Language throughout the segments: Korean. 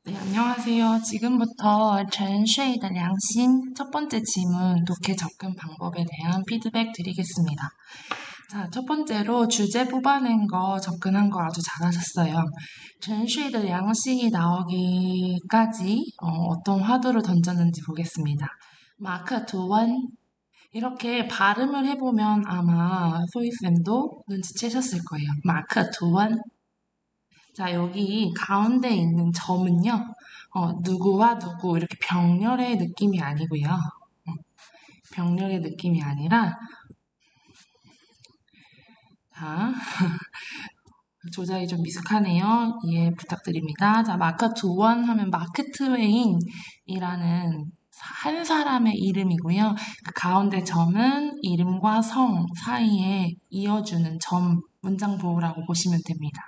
네, 안녕하세요. 지금부터 전쉐이의 량신 첫 번째 질문 독해 접근 방법에 대한 피드백 드리겠습니다. 자, 첫 번째로 주제 뽑아낸 거 접근한 거 아주 잘하셨어요. 전쉐이의 량신이 나오기까지 어떤 화두를 던졌는지 보겠습니다. 마크 두원 이렇게 발음을 해보면 아마 소희쌤도 눈치채셨을 거예요. 마크 두원 자, 여기 가운데 있는 점은요, 누구와 누구, 이렇게 병렬의 느낌이 아니고요. 병렬의 느낌이 아니라, 자, 조작이 좀 미숙하네요. 이해 부탁드립니다. 자, 마크 두원 하면 마크 트웨인이라는 한 사람의 이름이고요. 그 가운데 점은 이름과 성 사이에 이어주는 점 문장 보호라고 보시면 됩니다.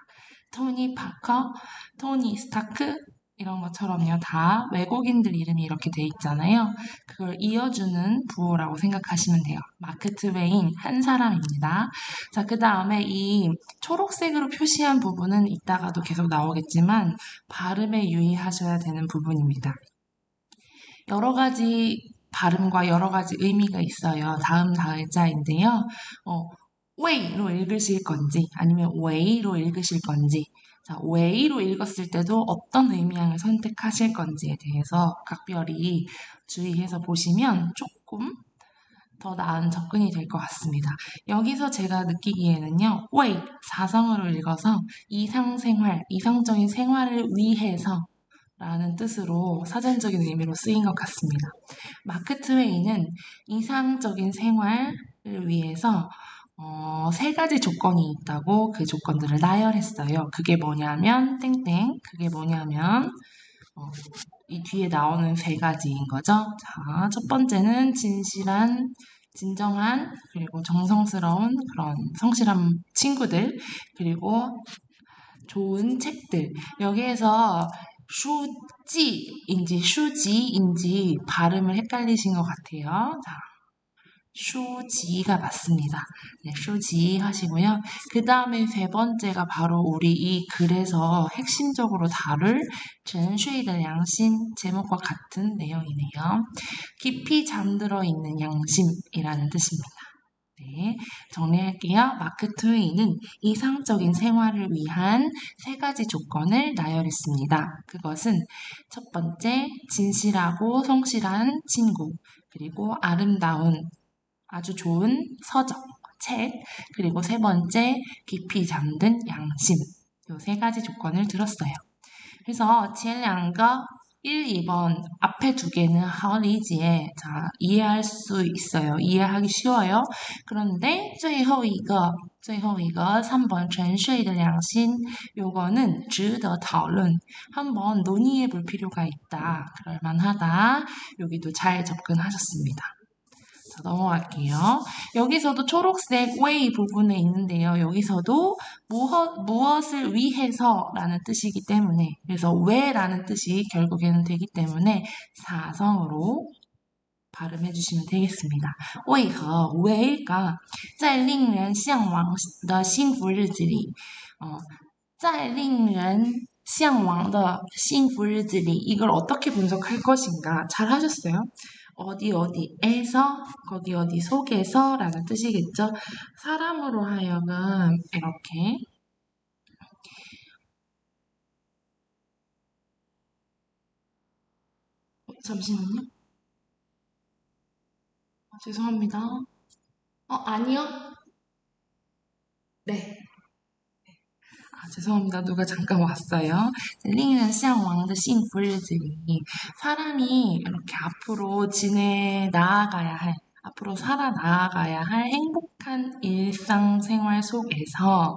토니 파커, 토니 스타크 이런 것처럼요. 다 외국인들 이름이 이렇게 돼 있잖아요. 그걸 이어주는 부호라고 생각하시면 돼요. 마크 트웨인 한 사람입니다. 자, 그 다음에 이 초록색으로 표시한 부분은 이따가도 계속 나오겠지만 발음에 유의하셔야 되는 부분입니다. 여러 가지 발음과 여러 가지 의미가 있어요. 다음 다을자인데요. 웨이로 읽으실 건지 아니면 웨이로 읽으실 건지 자, 웨이로 읽었을 때도 어떤 의미양을 선택하실 건지에 대해서 각별히 주의해서 보시면 조금 더 나은 접근이 될 것 같습니다. 여기서 제가 느끼기에는요, 웨이, 사성어로 읽어서 이상생활, 이상적인 생활을 위해서 라는 뜻으로 사전적인 의미로 쓰인 것 같습니다. 마크 트웨이는 이상적인 생활을 위해서 세 가지 조건이 있다고 그 조건들을 나열했어요. 그게 뭐냐면 땡땡 그게 뭐냐면 이 뒤에 나오는 세 가지인 거죠. 자, 첫 번째는 진실한 진정한 그리고 정성스러운 그런 성실한 친구들 그리고 좋은 책들 여기에서 슈지인지 슈지인지 발음을 헷갈리신 것 같아요. 자, 슈지가 맞습니다. 네, 슈지 하시고요. 그 다음에 세 번째가 바로 우리 이 글에서 핵심적으로 다룰 전쉐이의 양심 제목과 같은 내용이네요. 깊이 잠들어 있는 양심이라는 뜻입니다. 네, 정리할게요. 마크 트웨이는 이상적인 생활을 위한 세 가지 조건을 나열했습니다. 그것은 첫 번째, 진실하고 성실한 친구, 그리고 아름다운 아주 좋은 서적, 책, 그리고 세 번째, 깊이 잠든 양심. 이 세 가지 조건을 들었어요. 그래서 前两个 1, 2번 앞에 두 개는 好理解. 자, 이해할 수 있어요. 이해하기 쉬워요. 그런데 最后一个 3번 沉睡的良心 요거는 值得讨论. 한번 논의해 볼 필요가 있다. 그럴 만하다. 여기도 잘 접근하셨습니다. 자, 넘어갈게요. 여기서도 초록색 way 부분에 있는데요. 여기서도 무엇을 위해서라는 뜻이기 때문에 그래서 왜라는 뜻이 결국에는 되기 때문에 사성으로 발음해 주시면 되겠습니다. 为何왜가 在令人向往的幸福日子里在令人向往的幸福日子里 이걸 어떻게 분석할 것인가 잘 하셨어요? 어디 어디에서 거기 어디 속에서 라는 뜻이겠죠. 사람으로 하여금 이렇게 잠시만요. 죄송합니다. 아니요. 네. 죄송합니다. 누가 잠깐 왔어요. 令人向往的幸福日子里 사람이 이렇게 앞으로 나아가야 할 앞으로 살아나가야 할 행복한 일상생활 속에서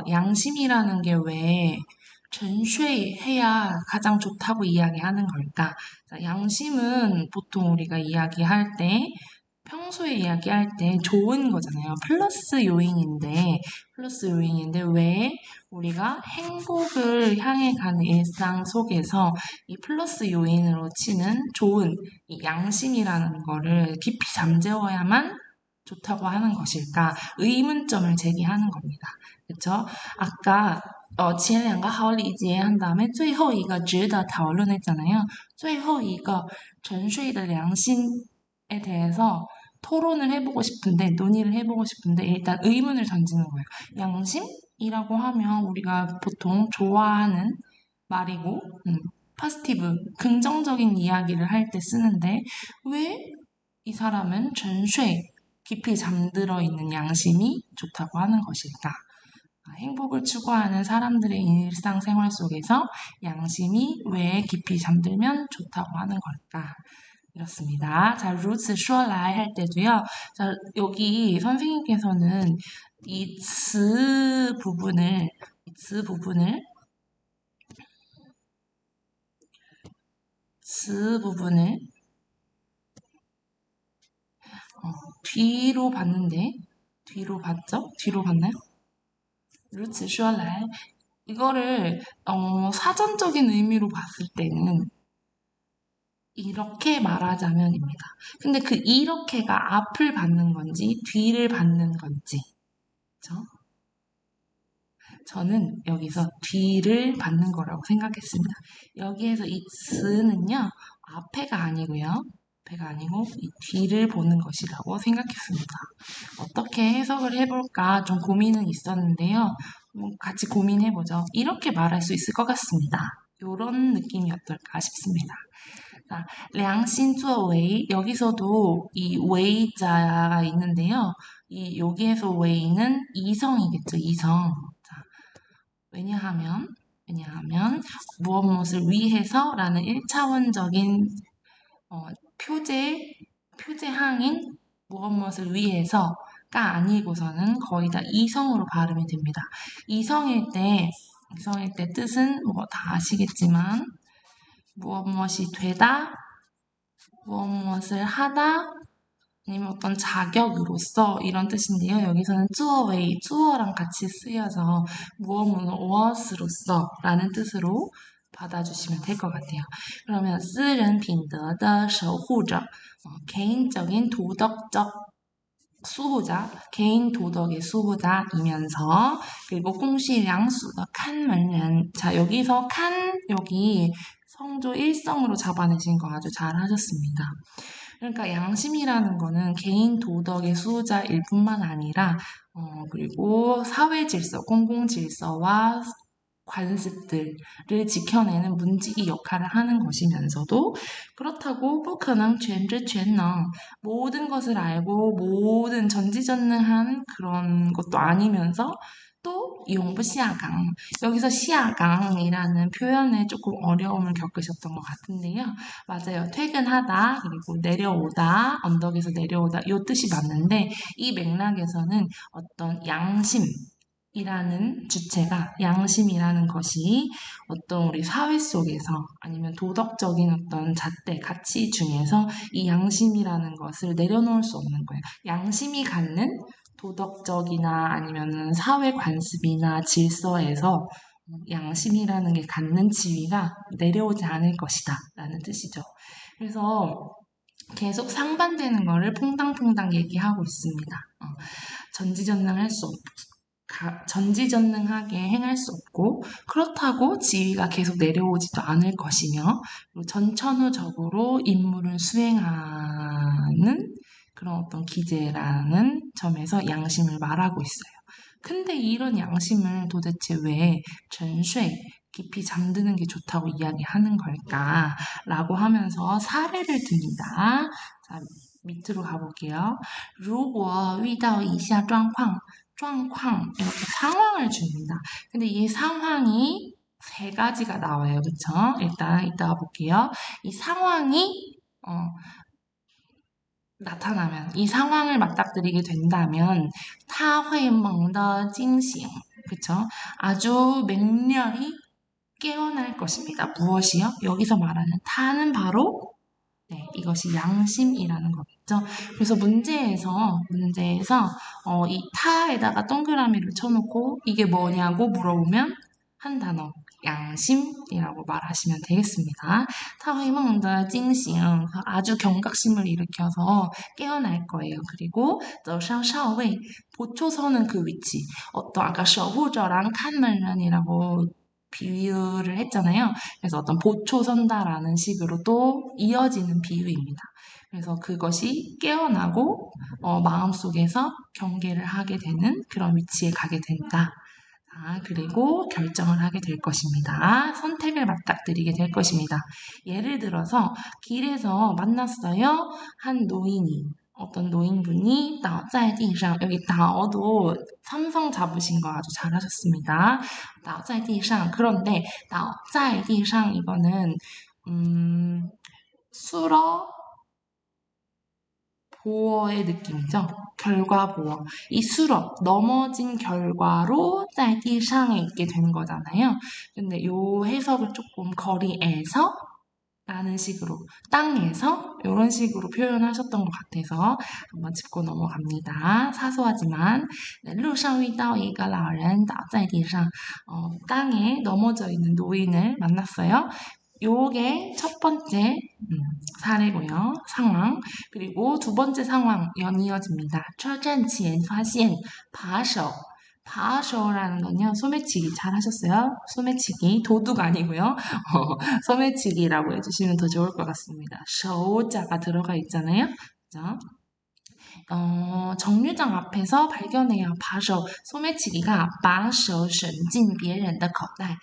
양심이라는 게 왜 전쉐해야 가장 좋다고 이야기하는 걸까? 자, 양심은 보통 우리가 이야기할 때 평소에 이야기할 때 좋은 거잖아요. 플러스 요인인데 왜 우리가 행복을 향해 가는 일상 속에서 이 플러스 요인으로 치는 좋은 이 양심이라는 거를 깊이 잠재워야만 좋다고 하는 것일까? 의문점을 제기하는 겁니다. 그렇죠? 아까 前两个好理解한 다음에 最后一个值得讨论 했잖아요. 最后一个 전쉐의良心에 대해서 토론을 해보고 싶은데, 논의를 해보고 싶은데, 일단 의문을 던지는 거예요. 양심이라고 하면 우리가 보통 좋아하는 말이고, 포지티브, 긍정적인 이야기를 할 때 쓰는데, 왜 이 사람은 전쉐, 깊이 잠들어 있는 양심이 좋다고 하는 것일까? 행복을 추구하는 사람들의 일상생활 속에서 양심이 왜 깊이 잠들면 좋다고 하는 걸까? 이렇습니다. 자, 루츠 슈어라이 할 때도요. 자, 여기 선생님께서는 이 부분을 뒤로 봤는데, 뒤로 봤죠? 뒤로 봤나요? 루츠 슈어라이 이거를 사전적인 의미로 봤을 때는 이렇게 말하자면입니다. 근데 그 이렇게가 앞을 받는 건지 뒤를 받는 건지 그렇죠? 저는 여기서 뒤를 받는 거라고 생각했습니다. 여기에서 이 스는요 앞에가 아니고요. 앞에가 아니고 이 뒤를 보는 것이라고 생각했습니다. 어떻게 해석을 해볼까 좀 고민은 있었는데요. 같이 고민해보죠. 이렇게 말할 수 있을 것 같습니다. 이런 느낌이 어떨까 싶습니다. 자, 良心作为 여기서도 이 웨이자가 있는데요. 이 여기에서 웨이는 이성이겠죠. 이성. 자, 왜냐하면 무엇을 위해서라는 1차원적인 표제항인 무엇을 위해서가 아니고서는 거의 다 이성으로 발음이 됩니다. 이성일 때 뜻은 뭐 다 아시겠지만 무엇이 되다, 무엇을 하다, 아니면 어떤 자격으로서 이런 뜻인데요. 여기서는 쭈어웨이, 쭈어랑 같이 쓰여서 무엇으로서 라는 뜻으로 받아주시면 될 것 같아요. 그러면 私人品德的守护者 개인적인 도덕적 수호자, 개인 도덕의 수호자이면서 그리고 공시량수의 칸먼人자 여기서 칸 여기 성조 일성으로 잡아내신 거 아주 잘 하셨습니다. 그러니까 양심이라는 거는 개인 도덕의 수호자일 뿐만 아니라 그리고 사회 질서, 공공 질서와 관습들을 지켜내는 문지기 역할을 하는 것이면서도 그렇다고 不可能全知全能 모든 것을 알고 모든 전지전능한 그런 것도 아니면서 또 용부시아강 여기서 시아강이라는 표현에 조금 어려움을 겪으셨던 것 같은데요. 맞아요. 퇴근하다 그리고 내려오다 언덕에서 내려오다 이 뜻이 맞는데 이 맥락에서는 어떤 양심이라는 주체가 양심이라는 것이 어떤 우리 사회 속에서 아니면 도덕적인 어떤 잣대, 가치 중에서 이 양심이라는 것을 내려놓을 수 없는 거예요. 양심이 갖는 도덕적이나 아니면 사회 관습이나 질서에서 양심이라는 게 갖는 지위가 내려오지 않을 것이다 라는 뜻이죠. 그래서 계속 상반되는 거를 퐁당퐁당 얘기하고 있습니다. 전지전능하게 행할 수 없고 그렇다고 지위가 계속 내려오지도 않을 것이며 전천후적으로 임무를 수행하는 그런 어떤 기제라는 점에서 양심을 말하고 있어요. 근데 이런 양심을 도대체 왜 전쉐 깊이 잠드는 게 좋다고 이야기하는 걸까? 라고 하면서 사례를 듭니다. 자, 밑으로 가볼게요. 如果遇到以下状况 이렇게 상황을 줍니다. 근데 이 상황이 세 가지가 나와요. 그쵸? 일단 이따가 볼게요. 이 상황이 나타나면 이 상황을 맞닥뜨리게 된다면 他会猛地惊醒 그쵸? 아주 맹렬히 깨어날 것입니다. 무엇이요? 여기서 말하는 타는 바로 이것이 양심이라는 거겠죠. 그래서 문제에서 이 타에다가 동그라미를 쳐놓고 이게 뭐냐고 물어보면 한 단어 양심이라고 말하시면 되겠습니다. 他会梦得惊醒, 아주 경각심을 일으켜서 깨어날 거예요. 그리고 走上哨位, 보초서는 그 위치. 어떤 아까 守护者랑 칸말란이라고 비유를 했잖아요. 그래서 어떤 보초선다라는 식으로 또 이어지는 비유입니다. 그래서 그것이 깨어나고 마음속에서 경계를 하게 되는 그런 위치에 가게 된다. 그리고 결정을 하게 될 것입니다. 선택을 맞닥뜨리게 될 것입니다. 예를 들어서 길에서 만났어요. 한 노인이. 어떤 노인분이 倒在地上, 여기 倒도 삼성 잡으신 거 아주 잘하셨습니다. 倒在地上. 그런데 倒在地上 이거는 수러 보어의 느낌이죠. 결과 보어. 이 수러, 넘어진 결과로 在地上에 있게 된 거잖아요. 근데 요 해석을 조금 거리에서 라는 식으로, 땅에서 이런 식으로 표현하셨던 것 같아서 한번 짚고 넘어갑니다. 사소하지만 路上遇到一个老人倒在地上, 땅에 넘어져 있는 노인을 만났어요. 요게 첫 번째 사례고요. 상황. 그리고 두 번째 상황 연이어집니다. 车站前发现扒手.扒手라는 건요. 소매치기 잘하셨어요? 소매치기. 도둑 아니고요. 소매치기라고 해주시면 더 좋을 것 같습니다. 手자가 들어가 있잖아요. 그죠? 정류장 앞에서 발견해요. 扒手, 소매치기가 把手伸进别人的口袋.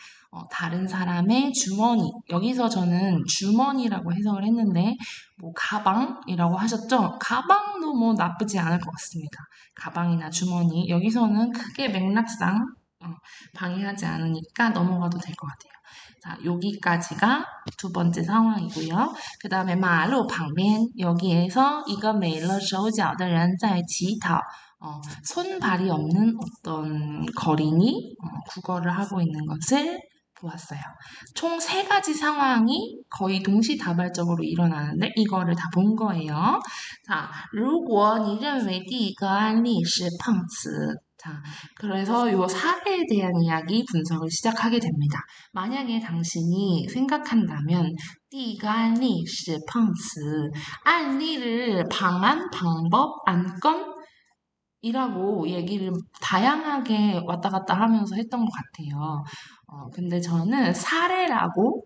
다른 사람의 주머니. 여기서 저는 주머니라고 해석을 했는데 뭐 가방이라고 하셨죠? 가방도 뭐 나쁘지 않을 것 같습니다. 가방이나 주머니. 여기서는 크게 맥락상 방해하지 않으니까 넘어가도 될 것 같아요. 자, 여기까지가 두 번째 상황이고요. 그 다음에 마루 방면, 여기에서 이거 메일러手脚的人在乞讨. 손발이 없는 어떤 거린이 국어를 하고 있는 것을 보았어요. 총 3가지 상황이 거의 동시다발적으로 일어나는데 이거를 다 본 거예요. 자, 如果你认为第一个案例是碰瓷, 자, 그래서 이 사례에 대한 이야기 분석을 시작하게 됩니다. 만약에 당신이 생각한다면 第一个案例是碰瓷, 안리를 방안, 방법, 안건 이라고 얘기를 다양하게 왔다 갔다 하면서 했던 것 같아요. 근데 저는 사례라고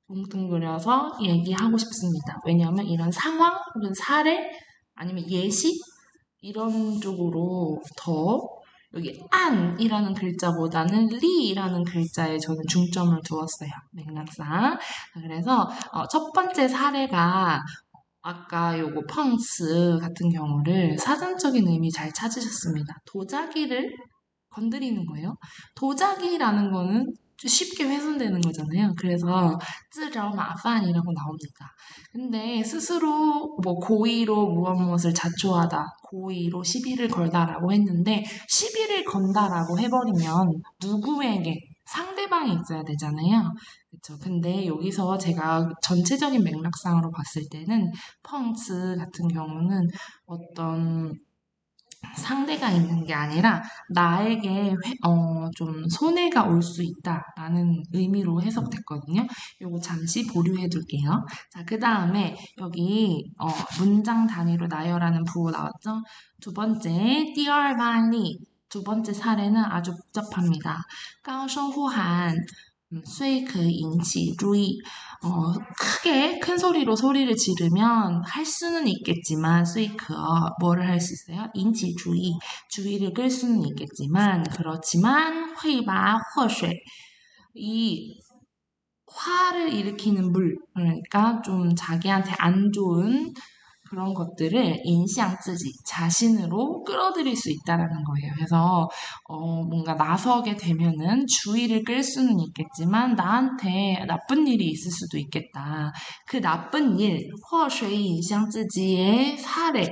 뭉뚱그려서 얘기하고 싶습니다. 왜냐하면 이런 상황 혹은 사례 아니면 예시 이런 쪽으로 더 여기 안이라는 글자보다는 리라는 글자에 저는 중점을 두었어요. 맥락상. 그래서 첫 번째 사례가 아까 요거 펑스 같은 경우를 사전적인 의미 잘 찾으셨습니다. 도자기를 건드리는 거예요. 도자기라는 거는 쉽게 훼손되는 거잖아요. 그래서 自找麻烦이라고 나옵니다. 근데 스스로 뭐 고의로 무엇을 자초하다, 고의로 시비를 걸다라고 했는데 시비를 건다라고 해버리면 누구에게 상대방이 있어야 되잖아요. 그렇죠. 근데 여기서 제가 전체적인 맥락상으로 봤을 때는 펑츠 같은 경우는 어떤 상대가 있는 게 아니라 나에게 좀 손해가 올 수 있다라는 의미로 해석됐거든요. 요거 잠시 보류해 둘게요. 자, 그 다음에 여기 문장 단위로 나열하는 부호 나왔죠? 두 번째, 第二案例, 두 번째 사례는 아주 복잡합니다. 高声呼喊, 虽可引起注意. 크게 큰 소리로 소리를 지르면 할 수는 있겠지만 虽可 뭐를 할 수 있어요? 인치 주의, 주의를 끌 수는 있겠지만 그렇지만 会把祸水, 이 화를 일으키는 물, 그러니까 좀 자기한테 안 좋은 그런 것들을 인샹自己, 자신으로 끌어들일 수 있다라는 거예요. 그래서 뭔가 나서게 되면은 주의를 끌 수는 있겠지만 나한테 나쁜 일이 있을 수도 있겠다. 그 나쁜 일, 祸水 인샹自己의 사례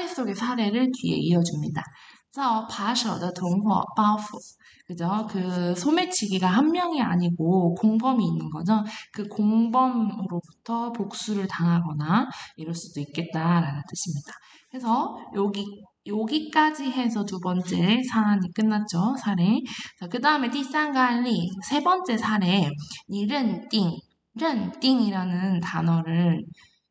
속의 사례를 뒤에 이어줍니다. 造扒手的 同伙包袱. 그죠? 그 소매치기가 한 명이 아니고 공범이 있는 거죠. 그 공범으로부터 복수를 당하거나 이럴 수도 있겠다라는 뜻입니다. 그래서 여기 여기까지 해서 두 번째 사안이 끝났죠, 사례. 자, 그 다음에 第三个案例, 세 번째 사례, 你认定이라는 단어를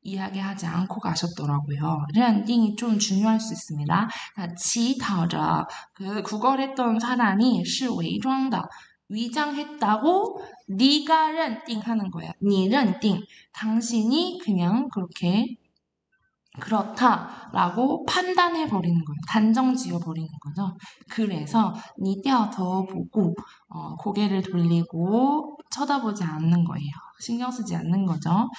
이야기하지 않고 가셨더라고요. 认定이 좀 중요할 수 있습니다. 자, 乞讨者, 그 구걸했던 사람이 是伪装的, 위장했다고 네가 认定하는 거야. 你认定, 당신이 그냥 그렇게 그렇다라고 판단해버리는 거예요. 단정 지어버리는 거죠. 그래서 니떼어더 보고 고개를 돌리고 쳐다보지 않는 거예요. 신경 쓰지 않는 거죠.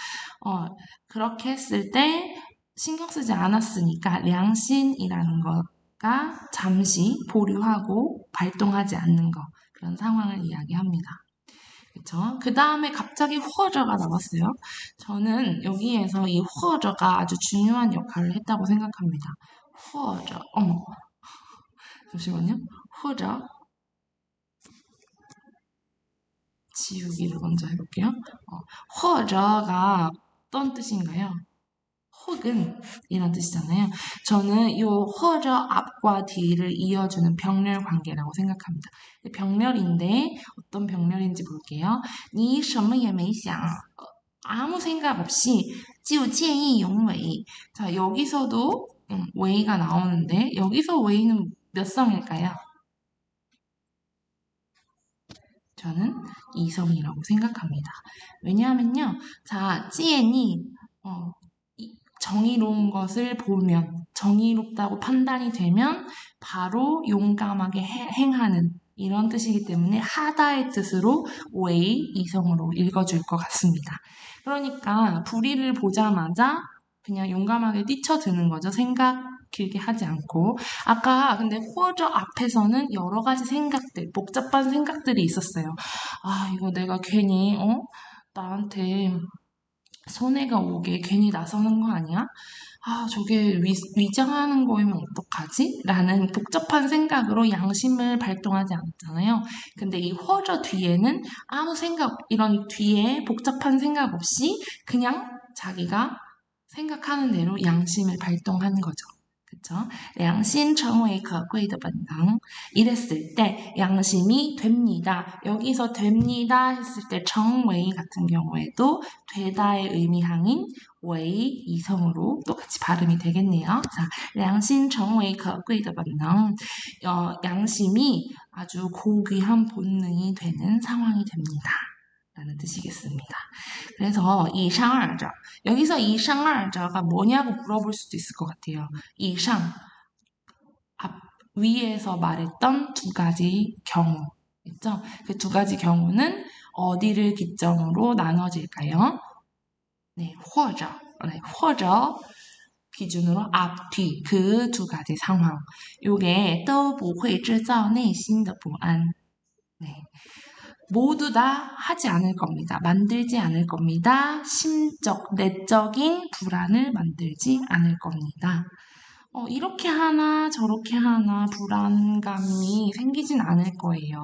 그렇게 했을 때 신경 쓰지 않았으니까 량신이라는 거가 잠시 보류하고 발동하지 않는 거, 그런 상황을 이야기합니다. 그쵸? 그 다음에 갑자기 후어저가 나왔어요. 저는 여기에서 이 후어저가 아주 중요한 역할을 했다고 생각합니다. 후어저, 어머, 잠시만요. 후어저, 지우기를 먼저 해볼게요. 후어저가 어떤 뜻인가요? 혹은 이런 뜻이잖아요. 저는 이 허저 앞과 뒤를 이어주는 병렬 관계라고 생각합니다. 병렬인데 어떤 병렬인지 볼게요. 你什么也没想 아무 생각 없이 就见义勇为. 자, 여기서도 웨이가 나오는데 여기서 웨이는 몇 성일까요? 저는 2성이라고 생각합니다. 왜냐하면요. 자, 찌엔이 정의로운 것을 보면, 정의롭다고 판단이 되면 바로 용감하게 행하는 이런 뜻이기 때문에 하다의 뜻으로 웨이 이성으로 읽어줄 것 같습니다. 그러니까 불의를 보자마자 그냥 용감하게 뛰쳐드는 거죠. 생각 길게 하지 않고. 아까 근데 호저 앞에서는 여러 가지 생각들, 복잡한 생각들이 있었어요. 아, 이거 내가 괜히 나한테 손해가 오게 괜히 나서는 거 아니야? 아, 저게 위장하는 거이면 어떡하지? 라는 복잡한 생각으로 양심을 발동하지 않았잖아요. 근데 이 허저 뒤에는 아무 생각, 이런 뒤에 복잡한 생각 없이 그냥 자기가 생각하는 대로 양심을 발동하는 거죠. 그쵸? 양심成为可贵的本能. 이랬을 때 양심이 됩니다. 여기서 됩니다 했을 때 정웨이 같은 경우에도 되다의 의미항인 웨이 이성으로 똑같이 발음이 되겠네요. 자, 양심 成为可贵的本能. 양심이 아주 고귀한 본능이 되는 상황이 됩니다. 라는 뜻이겠습니다. 그래서 이상二者, 여기서 이상二者가 뭐냐고 물어볼 수도 있을 것 같아요. 이상, 위에서 말했던 두 가지 경우 있죠? 그 두 가지 경우는 어디를 기점으로 나눠질까요? 네, 或者, 네, 或者 기준으로 앞, 뒤, 그 두 가지 상황. 요게 都不会制造内心的不安. 네. 모두 다 하지 않을 겁니다. 만들지 않을 겁니다. 심적, 내적인 불안을 만들지 않을 겁니다. 이렇게 하나 저렇게 하나 불안감이 생기진 않을 거예요.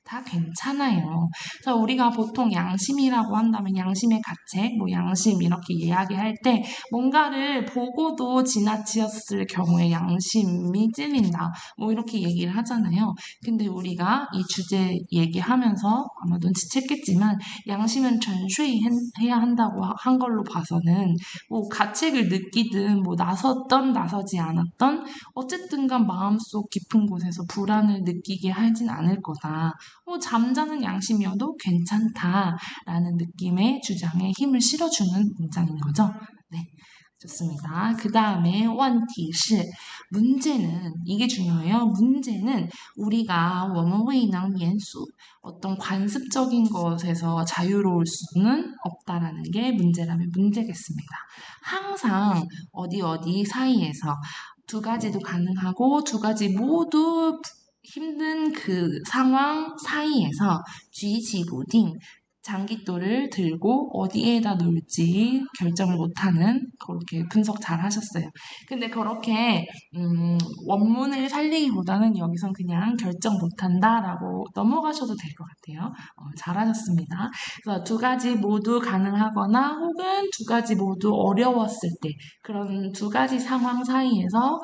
다 괜찮아요. 그래서 우리가 보통 양심이라고 한다면 양심의 가책, 뭐 양심 이렇게 이야기할 때 뭔가를 보고도 지나치었을 경우에 양심이 찔린다. 뭐 이렇게 얘기를 하잖아요. 근데 우리가 이 주제 얘기하면서 아마 눈치챘겠지만 양심은 전수해야 한다고 한 걸로 봐서는 뭐 가책을 느끼든 뭐 나섰던 나서지 않았던 어쨌든간 마음속 깊은 곳에서 불안을 느끼게 하진 않을 거다. 잠자는 양심이어도 괜찮다라는 느낌의 주장에 힘을 실어주는 문장인 거죠. 네, 좋습니다. 그 다음에 원티시 문제는 이게 중요해요. 문제는 우리가 我们未能免俗 어떤 관습적인 것에서 자유로울 수는 없다라는 게 문제라면 문제겠습니다. 항상 어디 사이에서 두 가지도 가능하고 두 가지 모두 힘든 그 상황 사이에서 쥐지부딩 장기돌을 들고 어디에다 놓을지 결정을 못하는 그렇게 분석 잘 하셨어요. 근데 그렇게 원문을 살리기보다는 여기선 그냥 결정 못한다라고 넘어가셔도 될 것 같아요. 잘하셨습니다. 그래서 두 가지 모두 가능하거나 혹은 두 가지 모두 어려웠을 때 그런 두 가지 상황 사이에서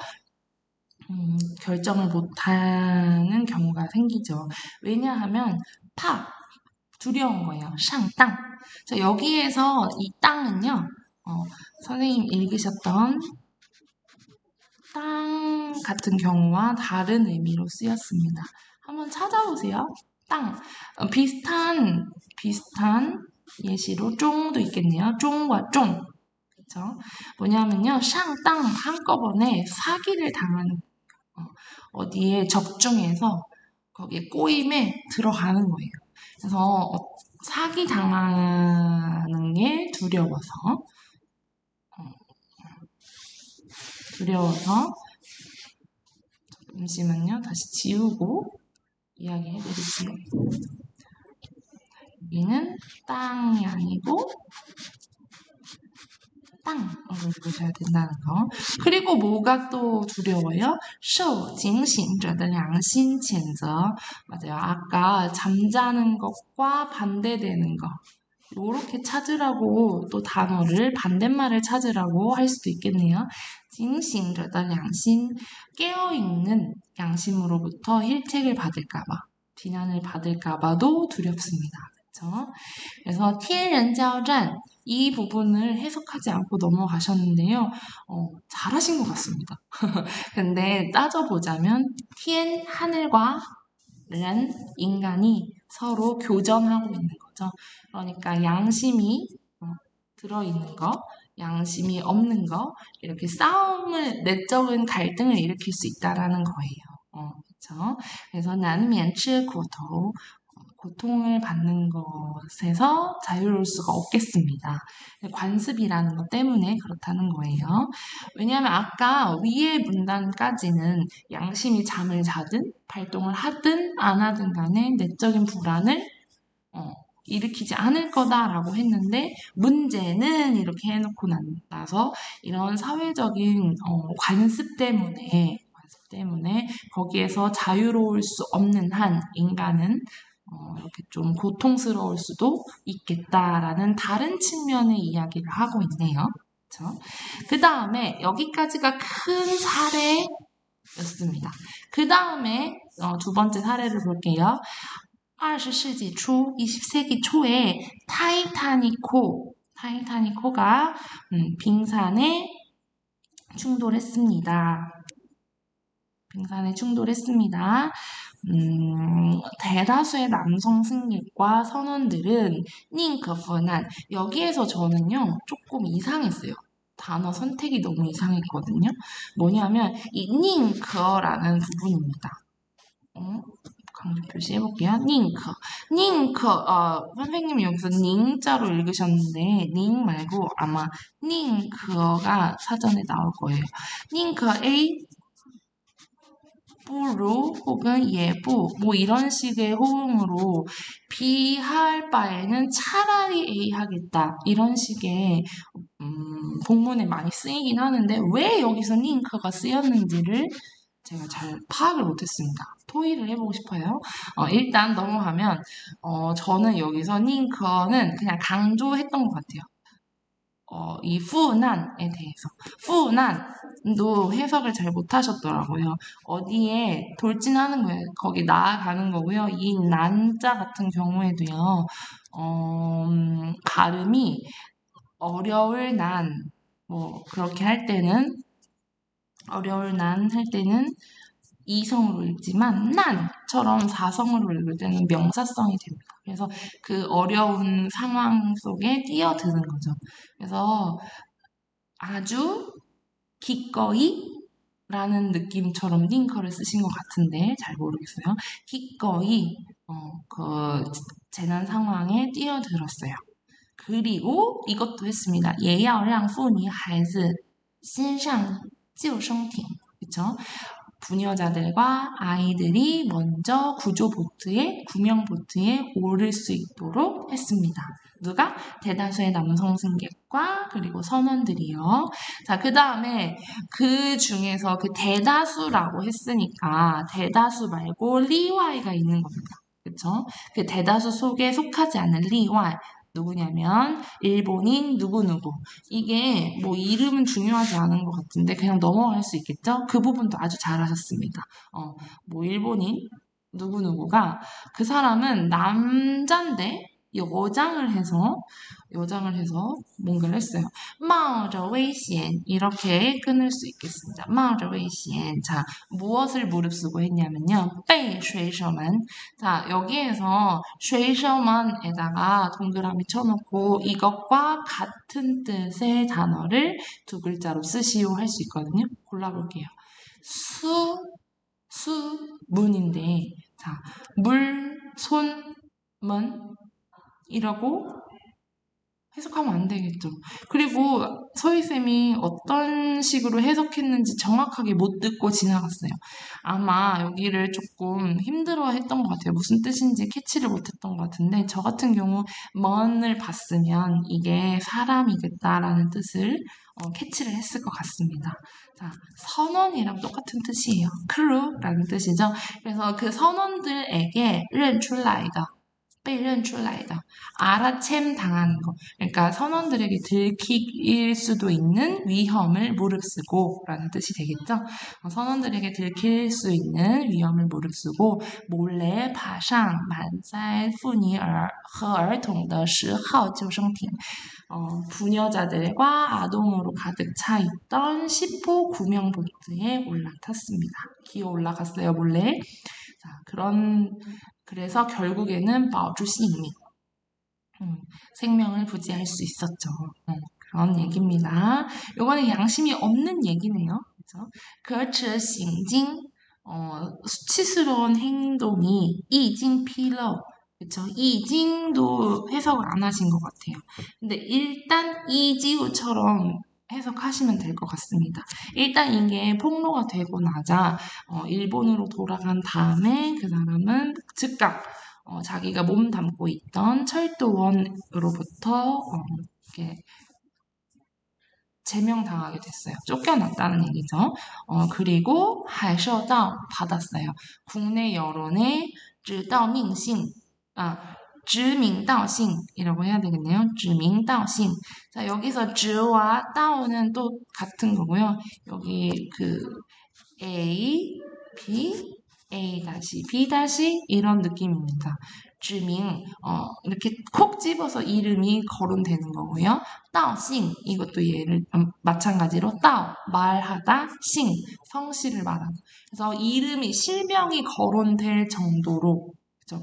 결정을 못하는 경우가 생기죠. 왜냐하면 두려운 거예요. 상 땅. 자, 여기에서 이 땅은요. 선생님 읽으셨던 땅 같은 경우와 다른 의미로 쓰였습니다. 한번 찾아보세요. 땅. 비슷한 예시로 쫑도 있겠네요. 쫑과 쫑. 그쵸? 뭐냐면요. 상 땅 한꺼번에 사기를 당하는 어디에 적중해서 거기에 꼬임에 들어가는 거예요. 그래서 사기 당하는 게 두려워서 잠시만요. 다시 지우고 이야기해 드릴게요. 여기는 땅이 아니고 땅으로 읽으셔야 된다는 거. 그리고 뭐가 또 두려워요? 受警醒者的良心谴责. 맞아요. 아까 잠자는 것과 반대되는 거. 요렇게 찾으라고 또 단어를 반대말을 찾으라고 할 수도 있겠네요. 警醒者的良心, 깨어있는 양심으로부터 힐책을 받을까봐, 비난을 받을까봐도 두렵습니다. 그렇죠? 그래서 天人交战, 이 부분을 해석하지 않고 넘어가셨는데요. 잘하신 것 같습니다. 근데 따져보자면 天, 하늘과 人, 인간이 서로 교전하고 있는 거죠. 그러니까 양심이 들어있는 거, 양심이 없는 거, 이렇게 내적인 갈등을 일으킬 수 있다라는 거예요. 그렇죠? 그래서 难免吃苦头, 고통을 받는 것에서 자유로울 수가 없겠습니다. 관습이라는 것 때문에 그렇다는 거예요. 왜냐하면 아까 위의 문단까지는 양심이 잠을 자든 발동을 하든 안 하든 간에 내적인 불안을 일으키지 않을 거다라고 했는데 문제는 이렇게 해놓고 나서 이런 사회적인 관습 때문에 거기에서 자유로울 수 없는 한 인간은 이렇게 좀 고통스러울 수도 있겠다라는 다른 측면의 이야기를 하고 있네요. 그렇죠? 그 다음에 여기까지가 큰 사례였습니다. 그 다음에 두 번째 사례를 볼게요. 20世纪초, 20세기 초에 타이타니코가 빙산에 충돌했습니다. 대다수의 남성 승객과 선원들은 宁可佛难. 여기에서 저는요 조금 이상했어요. 단어 선택이 너무 이상했거든요. 뭐냐면 이 宁可라는 부분입니다. 강조 표시해볼게요. 宁可. 선생님이 여기서 닝자로 읽으셨는데 닝 말고 아마 宁可가 사전에 나올 거예요. 宁可 A 부루 혹은 예부 뭐 이런 식의 호응으로 B 할 바에는 차라리 A 하겠다 이런 식의 본문에 많이 쓰이긴 하는데 왜 여기서 닝크가 쓰였는지를 제가 잘 파악을 못했습니다. 토의를 해보고 싶어요. 일단 넘어가면 저는 여기서 닝크는 그냥 강조했던 것 같아요. 이 후난에 대해서. 후난도 해석을 잘 못하셨더라고요. 어디에 돌진하는 거예요. 거기 나아가는 거고요. 이 난자 같은 경우에도요. 발음이 어려울 난, 그렇게 할 때는 이성으로 읽지만 난처럼 사성으로 읽을 때는 명사성이 됩니다. 그래서 그 어려운 상황 속에 뛰어드는 거죠. 그래서 아주 기꺼이 라는 느낌처럼 닝커를 쓰신 것 같은데 잘 모르겠어요. 기꺼이 그 재난 상황에 뛰어들었어요. 그리고 이것도 했습니다. 也要让妇女孩子先上救生艇. 그쵸? 부녀자들과 아이들이 먼저 구명보트에 오를 수 있도록 했습니다. 누가? 대다수의 남성 승객과 그리고 선원들이요. 자, 그 다음에 그 중에서 그 대다수라고 했으니까 대다수 말고 리와이가 있는 겁니다. 그쵸? 그 대다수 속에 속하지 않는 리와이. 누구냐면 일본인 누구누구. 이게 뭐 이름은 중요하지 않은 것 같은데 그냥 넘어갈 수 있겠죠? 그 부분도 아주 잘하셨습니다. 뭐 일본인 누구누구가 그 사람은 남잔데 여장을 해서 뭔가를 했어요. 冒着危险 이렇게 끊을 수 있겠습니다. 冒着危险. 자, 무엇을 무릅쓰고 했냐면요. 被水手们. 자, 여기에서 水手们에다가 동그라미 쳐놓고 이것과 같은 뜻의 단어를 두 글자로 쓰시오 할 수 있거든요. 골라볼게요. 수문인데 자, 물, 손, 문 이라고 해석하면 안 되겠죠. 그리고 서희쌤이 어떤 식으로 해석했는지 정확하게 못 듣고 지나갔어요. 아마 여기를 조금 힘들어 했던 것 같아요. 무슨 뜻인지 캐치를 못했던 것 같은데 저 같은 경우 먼을 봤으면 이게 사람이겠다라는 뜻을 캐치를 했을 것 같습니다. 자, 선원이랑 똑같은 뜻이에요. 크루라는 뜻이죠. 그래서 그 선원들에게 认出来的 被认出来的 알아챔 당하는 거. 그러니까 선원들에게 들킬 수도 있는 위험을 무릅쓰고 라는 뜻이 되겠죠. 선원들에게 들킬 수 있는 위험을 무릅쓰고 몰래 파상 만살妇女和儿童的 10号 救生艇 부녀자들과 아동으로 가득 차 있던 10호 구명보트에 올라탔습니다. 기어 올라갔어요, 몰래. 자, 그래서 결국에는 保住性命 생명을 부지할 수 있었죠. 그런 얘기입니다. 요거는 양심이 없는 얘기네요. 그죠? 可耻行径 수치스러운 행동이 已经披露 그쵸? 이징도 해석을 안 하신 것 같아요. 근데 일단 이지우처럼 해석하시면 될 것 같습니다. 일단 이게 폭로가 되고 나자 일본으로 돌아간 다음에 그 사람은 즉각 자기가 몸 담고 있던 철도원으로부터 이렇게 제명당하게 됐어요. 쫓겨났다는 얘기죠. 그리고 海兽道 받았어요. 국내 여론의 指导命性 知名道性이라고 해야 되겠네요. 知名道性. 자, 여기서 知와 道는 또 같은 거고요. 여기 그 A, B, A 다시 B 다시 이런 느낌입니다. 知名 이렇게 콕 집어서 이름이 거론되는 거고요. 道姓 이것도 얘를 마찬가지로 道 말하다, 姓 성씨를 말하다. 그래서 이름이 실명이 거론될 정도로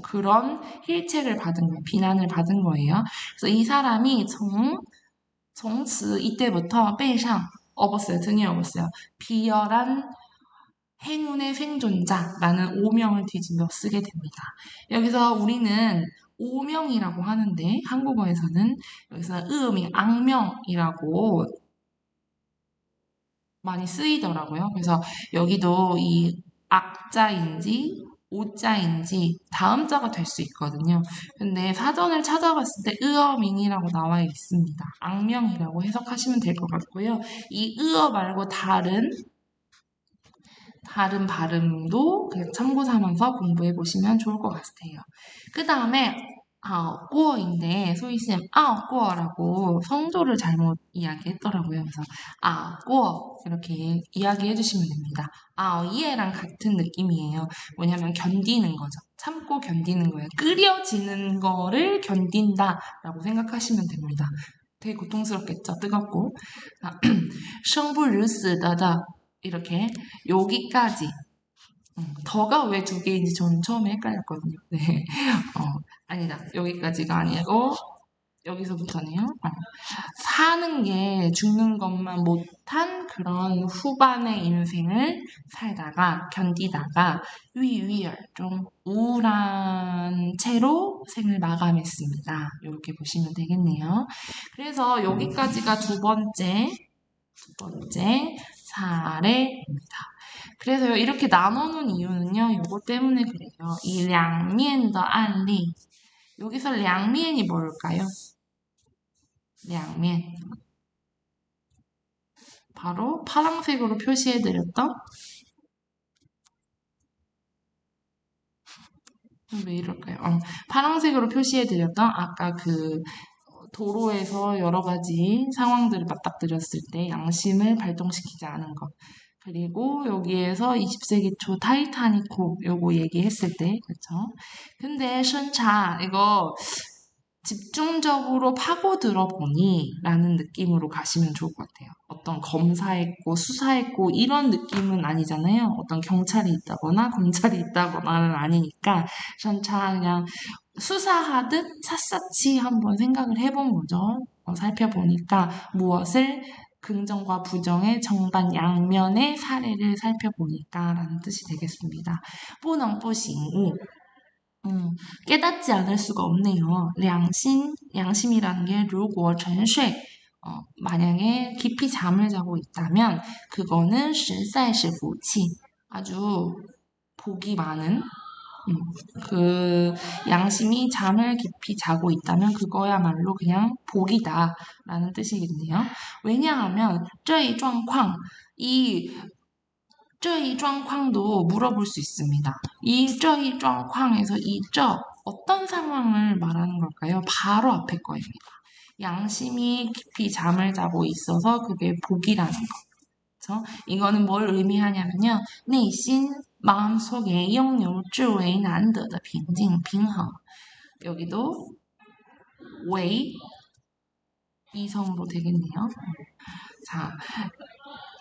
그런 힐책을 받은 거예요. 비난을 받은 거예요. 그래서 이 사람이 从此 이때부터 背上 업었어요. 등에 업었어요. 비열한 행운의 생존자라는 오명을 뒤집어 쓰게 됩니다. 여기서 우리는 오명이라고 하는데 한국어에서는 여기서 음이 악명이라고 많이 쓰이더라고요. 그래서 여기도 이 악자인지 오자인지 다음자가 될 수 있거든요. 근데 사전을 찾아봤을 때 으어밍이라고 나와 있습니다. 악명이라고 해석하시면 될 것 같고요. 이 으어 말고 다른 발음도 그냥 참고 삼아서 공부해 보시면 좋을 것 같아요. 그 다음에 꼬어인데 소희쌤 꼬어라고 성조를 잘못 이야기했더라고요. 그래서 꼬어 이렇게 이야기해 주시면 됩니다. 이해랑 같은 느낌이에요. 뭐냐면 견디는 거죠. 참고 견디는 거예요. 끓여지는 거를 견딘다라고 생각하시면 됩니다. 되게 고통스럽겠죠? 뜨겁고. 生不如死的 이렇게 여기까지 더가 왜 두 개인지 저는 처음에 헷갈렸거든요. 네. 아니다. 여기까지가 아니고 여기서부터네요. 사는 게 죽는 것만 못한 그런 후반의 인생을 살다가 견디다가 위위열 좀 우울한 채로 생을 마감했습니다. 이렇게 보시면 되겠네요. 그래서 여기까지가 두 번째 사례입니다. 그래서 이렇게 나눠놓은 이유는요. 요거 때문에 그래요. 이 량미엔더 안리 여기서 량미엔이 뭘까요? 량미엔 바로 파란색으로 표시해드렸던 왜 이럴까요? 파란색으로 표시해드렸던 아까 그 도로에서 여러 가지 상황들을 맞닥뜨렸을 때 양심을 발동시키지 않은 것. 그리고 여기에서 20세기 초 타이타닉호 요거 얘기했을 때, 그쵸? 근데 순차 이거 집중적으로 파고들어 보니 라는 느낌으로 가시면 좋을 것 같아요. 어떤 검사했고 수사했고 이런 느낌은 아니잖아요. 어떤 경찰이 있다거나 검찰이 있다거나는 아니니까 순차 그냥 수사하듯 샅샅이 한번 생각을 해본 거죠. 살펴보니까 무엇을 긍정과 부정의 정반 양면의 사례를 살펴보니까 라는 뜻이 되겠습니다. 不能不行 깨닫지 않을 수가 없네요. 양심이라는 게如果 沉睡 만약에 깊이 잠을 자고 있다면 그거는 实在是福气 아주 복이 많은 그 양심이 잠을 깊이 자고 있다면 그거야말로 그냥 복이다 라는 뜻이겠네요. 왜냐하면 这一状况도 물어볼 수 있습니다. 이 这一状况에서 이 어떤 상황을 말하는 걸까요? 바로 앞에 거입니다. 양심이 깊이 잠을 자고 있어서 그게 복이라는 거. 그렇죠? 이거는 뭘 의미하냐면요. 内心 마음속에 영유智为 难得的 平静 平衡. 여기도 为 이성으로 되겠네요. 자,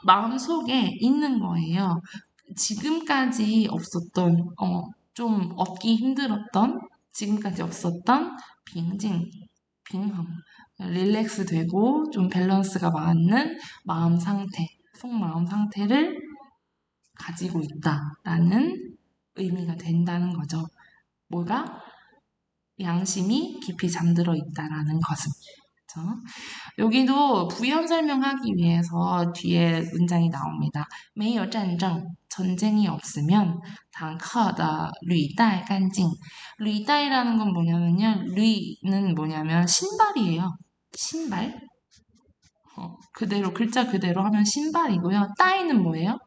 마음속에 있는 거예요. 지금까지 없었던 좀 얻기 힘들었던 지금까지 없었던 빙징, 빙함, 릴렉스 되고 좀 밸런스가 맞는 마음 상태, 속마음 상태를 가지고 있다라는 의미가 된다는 거죠. 뭐가? 양심이 깊이 잠들어 있다라는 것은. 그렇죠? 여기도 부연 설명하기 위해서 뒤에 문장이 나옵니다. 没有战争, 전쟁이 없으면 坦克的履带干净.履带라는 건 뭐냐면요.履는 뭐냐면 신발이에요. 신발. 그대로 글자 그대로 하면 신발이고요. 따이는 뭐예요?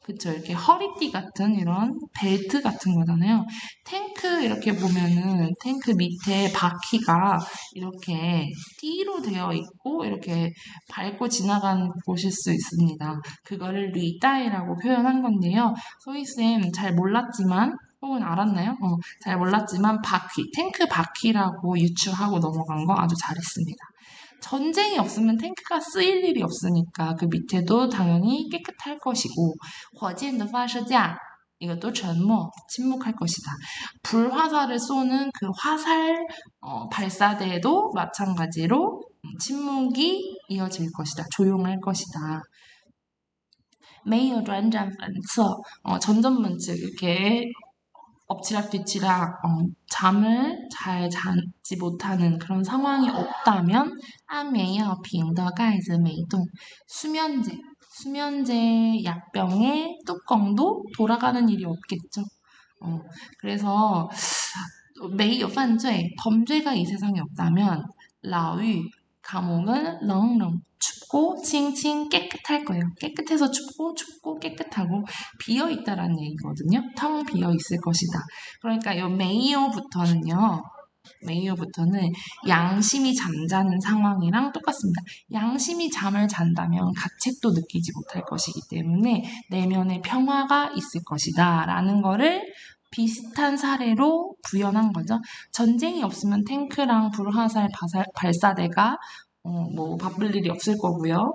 그쵸. 이렇게 허리띠 같은 이런 벨트 같은 거잖아요. 탱크 이렇게 보면은 탱크 밑에 바퀴가 이렇게 띠로 되어 있고 이렇게 밟고 지나가는 보실 수 있습니다. 그거를 리따이라고 표현한 건데요. 소희쌤 잘 몰랐지만 혹은 알았나요? 잘 몰랐지만 바퀴, 탱크 바퀴라고 유추하고 넘어간 거 아주 잘했습니다. 전쟁이 없으면 탱크가 쓰일 일이 없으니까 그 밑에도 당연히 깨끗할 것이고 火箭的发射架 이것도 침묵할 것이다. 불화살을 쏘는 그 화살 발사대도 마찬가지로 침묵이 이어질 것이다. 조용할 것이다. 没有转转反侧 전전문즉 이렇게 엎치락뒤치락 잠을 잘 자지 못하는 그런 상황이 없다면 安眠药瓶的盖子没动 수면제 약병의 뚜껑도 돌아가는 일이 없겠죠. 그래서 没有犯罪 범죄가 이 세상에 없다면 牢狱 감옥은 렁렁 춥고 칭칭 깨끗할 거예요. 깨끗해서 춥고 깨끗하고 비어있다라는 얘기거든요. 텅 비어있을 것이다. 그러니까 이 메이오부터는 양심이 잠자는 상황이랑 똑같습니다. 양심이 잠을 잔다면 가책도 느끼지 못할 것이기 때문에 내면에 평화가 있을 것이다 라는 거를 비슷한 사례로 구현한 거죠. 전쟁이 없으면 탱크랑 불화살 발사대가 바쁠 일이 없을 거고요.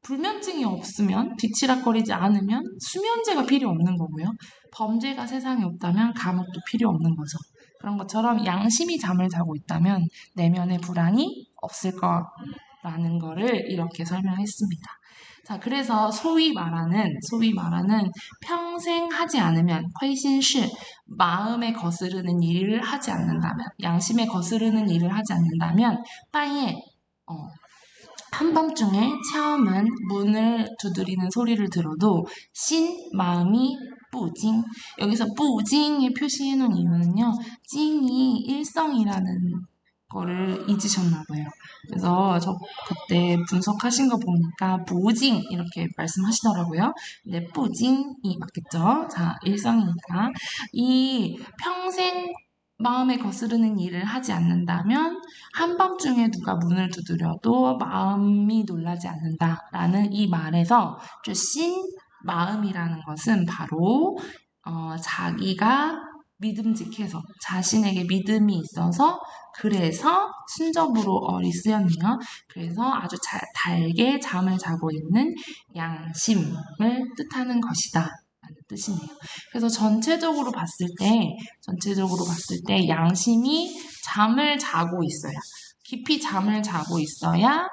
불면증이 없으면 뒤치락거리지 않으면 수면제가 필요 없는 거고요. 범죄가 세상에 없다면 감옥도 필요 없는 거죠. 그런 것처럼 양심이 잠을 자고 있다면 내면의 불안이 없을 거라는 거를 이렇게 설명했습니다. 자, 그래서 소위 말하는 평생 하지 않으면 亏心事 마음에 거스르는 일을 하지 않는다면 양심에 거스르는 일을 하지 않는다면 半夜 한밤중에 차오문 문을 두드리는 소리를 들어도 마음이 뿌징 여기서 뿌징에 표시해놓은 이유는요. 징이 일성이라는 거를 잊으셨나 봐요. 그래서 저 그때 분석하신 거 보니까 부징 이렇게 말씀하시더라고요. 근데 뿌징이 맞겠죠? 자, 일성이니까 이 평생 마음에 거스르는 일을 하지 않는다면 한밤중에 누가 문을 두드려도 마음이 놀라지 않는다라는 이 말에서 这신 마음이라는 것은 바로 자기가 믿음직해서 자신에게 믿음이 있어서 그래서 순접으로 쓰였네요. 그래서 아주 달게 잠을 자고 있는 양심을 뜻하는 것이다 라는 뜻이네요. 그래서 전체적으로 봤을 때 양심이 잠을 자고 있어야, 깊이 잠을 자고 있어야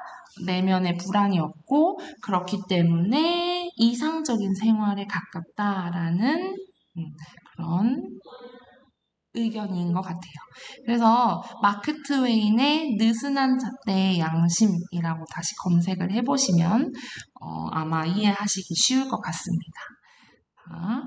내면에 불안이 없고 그렇기 때문에 이상적인 생활에 가깝다라는 그런 의견인 것 같아요. 그래서 마크 트웨인의 느슨한 잣대의 양심이라고 다시 검색을 해보시면 아마 이해하시기 쉬울 것 같습니다. 자,